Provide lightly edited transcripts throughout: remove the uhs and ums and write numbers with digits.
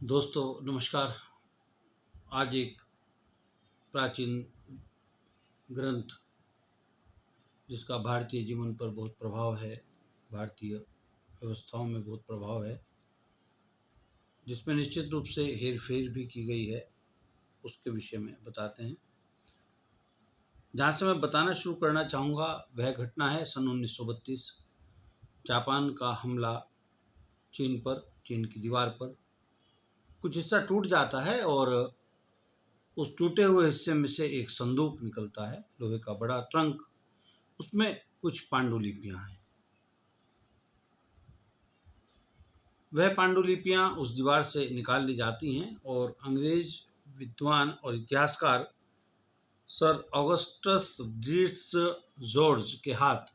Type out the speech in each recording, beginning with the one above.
दोस्तों नमस्कार। आज एक प्राचीन ग्रंथ जिसका भारतीय जीवन पर बहुत प्रभाव है, भारतीय व्यवस्थाओं में बहुत प्रभाव है, जिसमें निश्चित रूप से हेर-फेर भी की गई है, उसके विषय में बताते हैं। जहाँ से मैं बताना शुरू करना चाहूँगा वह घटना है सन 1932, जापान का हमला चीन पर, चीन की दीवार पर। कुछ हिस्सा टूट जाता है और उस टूटे हुए हिस्से में से एक संदूक निकलता है, लोहे का बड़ा ट्रंक। उसमें कुछ पांडुलिपियां हैं। वह पांडुलिपियां उस दीवार से निकाल ली जाती हैं और अंग्रेज विद्वान और इतिहासकार सर ऑगस्टस ड्रीट्स जॉर्ज के हाथ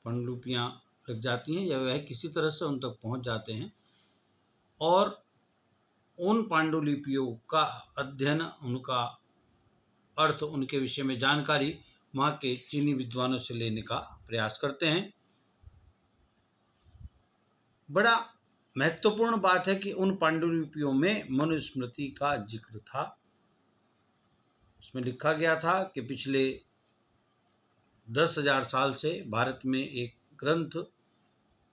पांडुलिपियां लग जाती हैं या वह किसी तरह से उन तक पहुंच जाते हैं और उन पांडुलिपियों का अध्ययन, उनका अर्थ, उनके विषय में जानकारी वहाँ के चीनी विद्वानों से लेने का प्रयास करते हैं। बड़ा महत्वपूर्ण बात है कि उन पांडुलिपियों में मनुस्मृति का जिक्र था। उसमें लिखा गया था कि पिछले 10,000 साल से भारत में एक ग्रंथ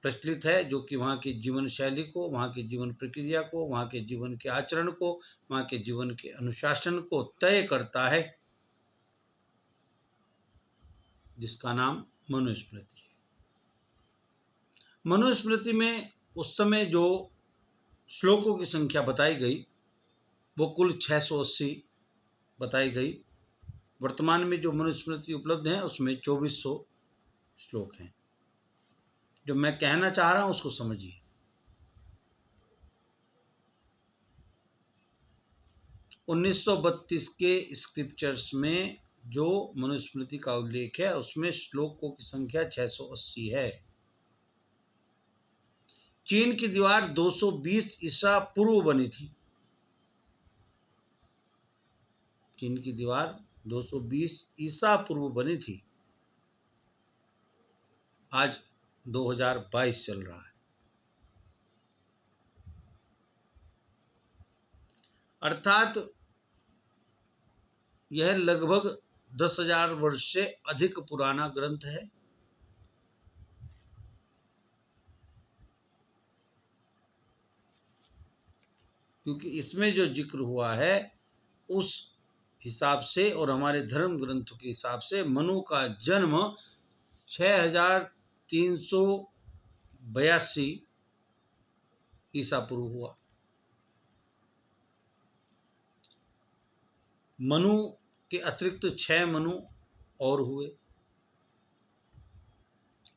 प्रचलित है जो कि वहाँ की जीवन शैली को, वहाँ की जीवन प्रक्रिया को, वहाँ के जीवन के आचरण को, वहाँ के जीवन के अनुशासन को तय करता है, जिसका नाम मनुस्मृति है। मनुस्मृति में उस समय जो श्लोकों की संख्या बताई गई वो कुल 680 बताई गई। वर्तमान में जो मनुस्मृति उपलब्ध है उसमें 2400 श्लोक हैं। जो मैं कहना चाह रहा हूं उसको समझिए। 1932 के स्क्रिप्चर्स में जो मनुस्मृति का उल्लेख है उसमें श्लोकों की संख्या 680 है। चीन की दीवार 220 ईसा पूर्व बनी थी। चीन की दीवार 220 ईसा पूर्व बनी थी। आज 2022 चल रहा है। अर्थात यह लगभग 10,000 वर्ष से अधिक पुराना ग्रंथ है। क्योंकि इसमें जो जिक्र हुआ है उस हिसाब से और हमारे धर्म ग्रंथ के हिसाब से मनु का जन्म 6382 ईसा पूर्व हुआ। मनु के अतिरिक्त 6 मनु और हुए।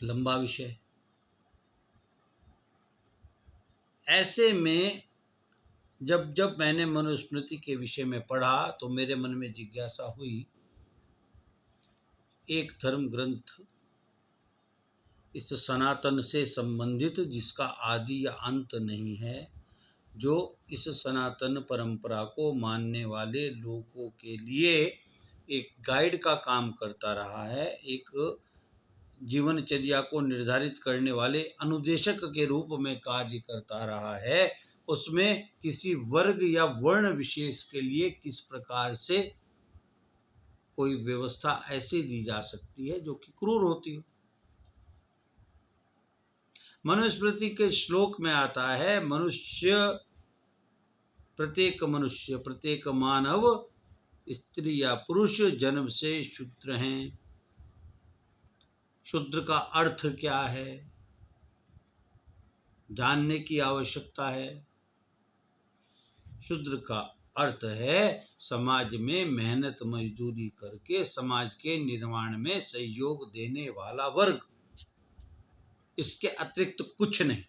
लंबा विषय। ऐसे में जब जब मैंने मनुस्मृति के विषय में पढ़ा तो मेरे मन में जिज्ञासा हुई, एक धर्म ग्रंथ इस सनातन से संबंधित जिसका आदि या अंत नहीं है, जो इस सनातन परंपरा को मानने वाले लोगों के लिए एक गाइड का काम करता रहा है, एक जीवनचर्या को निर्धारित करने वाले अनुदेशक के रूप में कार्य करता रहा है, उसमें किसी वर्ग या वर्ण विशेष के लिए किस प्रकार से कोई व्यवस्था ऐसी दी जा सकती है जो कि क्रूर होती हो। मनुस्मृति के श्लोक में आता है, प्रत्येक मानव स्त्री या पुरुष जन्म से शूद्र हैं। शूद्र का अर्थ क्या है, जानने की आवश्यकता है। शूद्र का अर्थ है समाज में मेहनत मजदूरी करके समाज के निर्माण में सहयोग देने वाला वर्ग, इसके अतिरिक्त कुछ नहीं।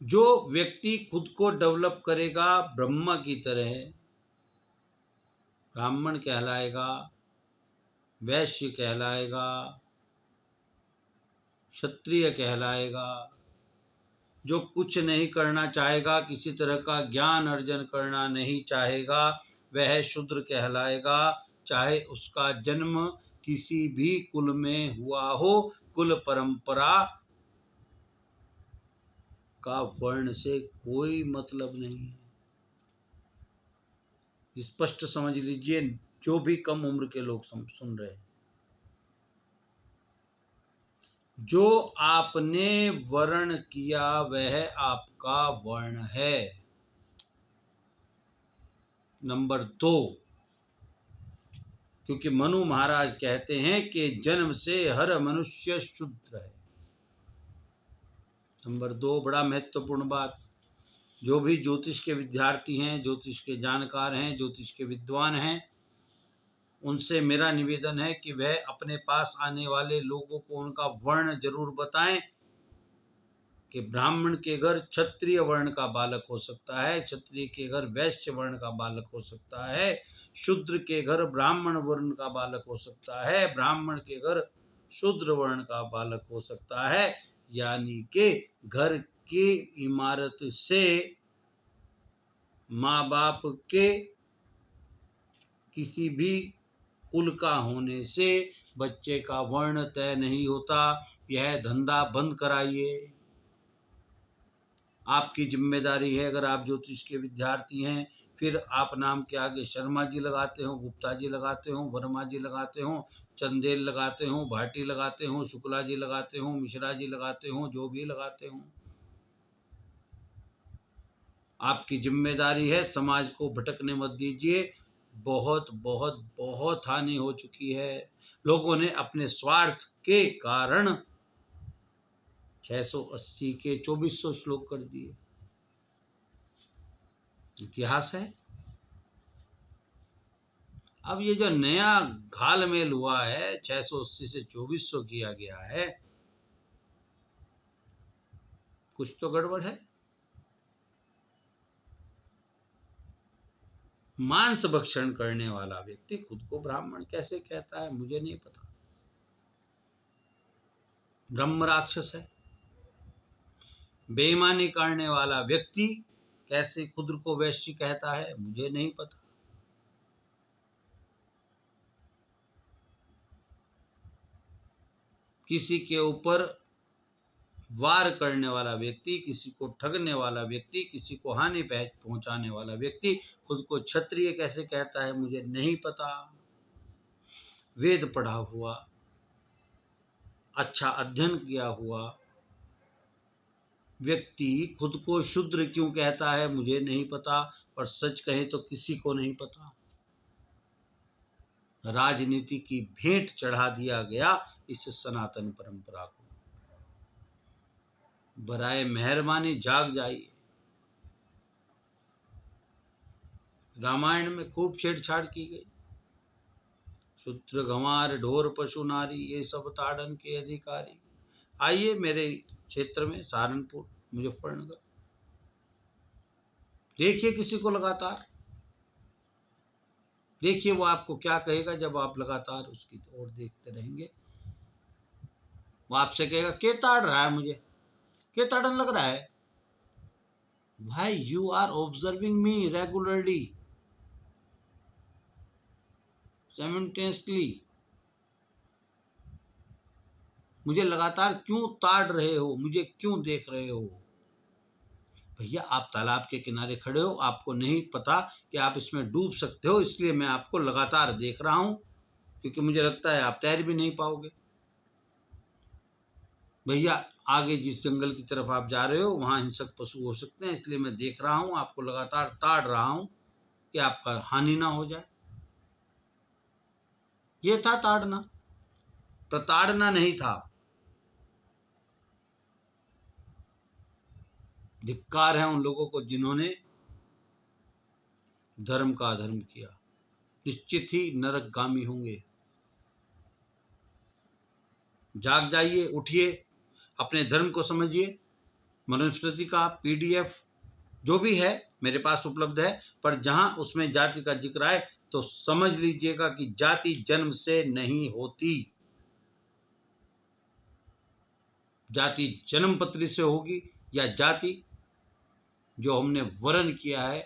जो व्यक्ति खुद को डेवलप करेगा ब्रह्मा की तरह, ब्राह्मण कहलाएगा, वैश्य कहलाएगा, क्षत्रिय कहलाएगा। जो कुछ नहीं करना चाहेगा, किसी तरह का ज्ञान अर्जन करना नहीं चाहेगा, वह शूद्र कहलाएगा, चाहे उसका जन्म किसी भी कुल में हुआ हो, कुल परंपरा का वर्ण से कोई मतलब नहीं है। स्पष्ट समझ लीजिए, जो भी कम उम्र के लोग सुन रहे हैं, जो आपने वर्ण किया वह आपका वर्ण है। नंबर 2, क्योंकि मनु महाराज कहते हैं कि जन्म से हर मनुष्य शूद्र है। नंबर 2, बड़ा महत्वपूर्ण बात, जो भी ज्योतिष के विद्यार्थी हैं, ज्योतिष के जानकार हैं, ज्योतिष के विद्वान हैं, उनसे मेरा निवेदन है कि वह अपने पास आने वाले लोगों को उनका वर्ण जरूर बताएं कि ब्राह्मण के घर क्षत्रिय वर्ण का बालक हो सकता है, क्षत्रिय के घर वैश्य वर्ण का बालक हो सकता है, शूद्र के घर ब्राह्मण वर्ण का बालक हो सकता है, ब्राह्मण के घर शूद्र वर्ण का बालक हो सकता है। यानी कि घर की इमारत से, माँ बाप के किसी भी कुल का होने से बच्चे का वर्ण तय नहीं होता। यह धंधा बंद कराइए। आपकी जिम्मेदारी है। अगर आप ज्योतिष के विद्यार्थी हैं, फिर आप नाम के आगे शर्मा जी लगाते हो, गुप्ता जी लगाते हो, वर्मा जी लगाते हो, चंदेल लगाते हो, भाटी लगाते हो, शुक्ला जी लगाते हो, मिश्रा जी लगाते हो, जो भी लगाते हो, आपकी जिम्मेदारी है। समाज को भटकने मत दीजिए। बहुत बहुत बहुत हानि हो चुकी है। लोगों ने अपने स्वार्थ के कारण 680 के 2400 श्लोक कर दिए। इतिहास है। अब ये जो नया घालमेल हुआ है, 680 से 2400 किया गया है, कुछ तो गड़बड़ है। मांस भक्षण करने वाला व्यक्ति खुद को ब्राह्मण कैसे कहता है, मुझे नहीं पता। ब्रह्म राक्षस है। बेईमानी करने वाला व्यक्ति कैसे खुद को वैश्य कहता है, मुझे नहीं पता। किसी के ऊपर वार करने वाला व्यक्ति, किसी को ठगने वाला व्यक्ति, किसी को हानि पहुंचाने वाला व्यक्ति खुद को क्षत्रिय कैसे कहता है, मुझे नहीं पता। वेद पढ़ा हुआ, अच्छा अध्ययन किया हुआ व्यक्ति खुद को शूद्र क्यों कहता है, मुझे नहीं पता। और सच कहें तो किसी को नहीं पता। राजनीति की भेंट चढ़ा दिया गया इस सनातन परंपरा को। बराए मेहरबानी जाग जाइए। रामायण में खूब छेड़छाड़ की गई। शूद्र गंवार ढोर पशु नारी, ये सब ताड़न के अधिकारी। आइए मेरे क्षेत्र में, सहारनपुर, मुजफ्फरनगर, देखिए किसी को लगातार। देखिए वो आपको क्या कहेगा जब आप लगातार उसकी ओर देखते रहेंगे। वो आपसे कहेगा के ताड़ रहा है, मुझे के ताड़न लग रहा है। भाई, you are observing me regularly, simultaneously. मुझे लगातार क्यों ताड़ रहे हो, मुझे क्यों देख रहे हो? भैया, आप तालाब के किनारे खड़े हो, आपको नहीं पता कि आप इसमें डूब सकते हो, इसलिए मैं आपको लगातार देख रहा हूं, क्योंकि मुझे लगता है आप तैर भी नहीं पाओगे। भैया, आगे जिस जंगल की तरफ आप जा रहे हो वहां हिंसक पशु हो सकते हैं, इसलिए मैं देख रहा हूं, आपको लगातार ताड़ रहा हूं कि आपका हानि ना हो जाए। ये था ताड़ना, प्रताड़ना नहीं था। धिक्कार है उन लोगों को जिन्होंने धर्म का अधर्म किया। निश्चित ही नरकगामी होंगे। जाग जाइए, उठिए, अपने धर्म को समझिए। मनुस्मृति का PDF जो भी है मेरे पास उपलब्ध है, पर जहां उसमें जाति का जिक्र आए तो समझ लीजिएगा कि जाति जन्म से नहीं होती। जाति जन्म पत्री से होगी, या जाति जो हमने वर्ण किया है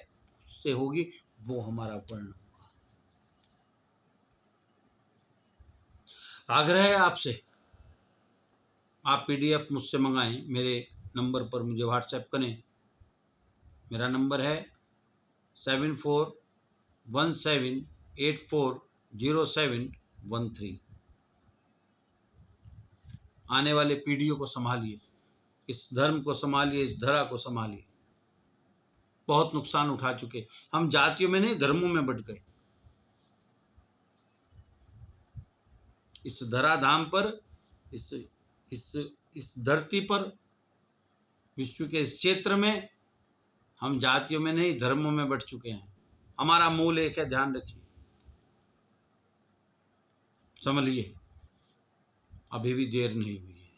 उससे होगी, वो हमारा वर्ण होगा। आग्रह है आपसे, आप पीडीएफ मुझसे मंगाएं, मेरे नंबर पर मुझे व्हाट्सएप करें। मेरा नंबर है 7417840713। आने वाले पीढ़ियों को संभालिए, इस धर्म को संभालिए, इस धरा को संभालिए। बहुत नुकसान उठा चुके हम, जातियों में नहीं धर्मों में बट गए। इस धराधाम पर, इस धरती पर, विश्व के इस क्षेत्र में हम जातियों में नहीं धर्मों में बट चुके हैं। हमारा मूल एक है, ध्यान रखिए, संभलिए, अभी भी देर नहीं हुई है।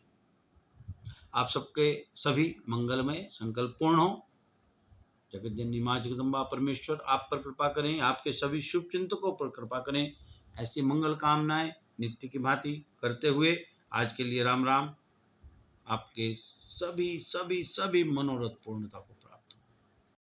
आप सबके सभी मंगलमय संकल्प पूर्ण हो। जगत जननी माँ जगदम्बा परमेश्वर आप पर कृपा करें, आपके सभी शुभ चिंतकों पर कृपा करें। ऐसी मंगल कामनाएं नित्य की भांति करते हुए आज के लिए राम राम। आपके सभी सभी सभी मनोरथ पूर्णता को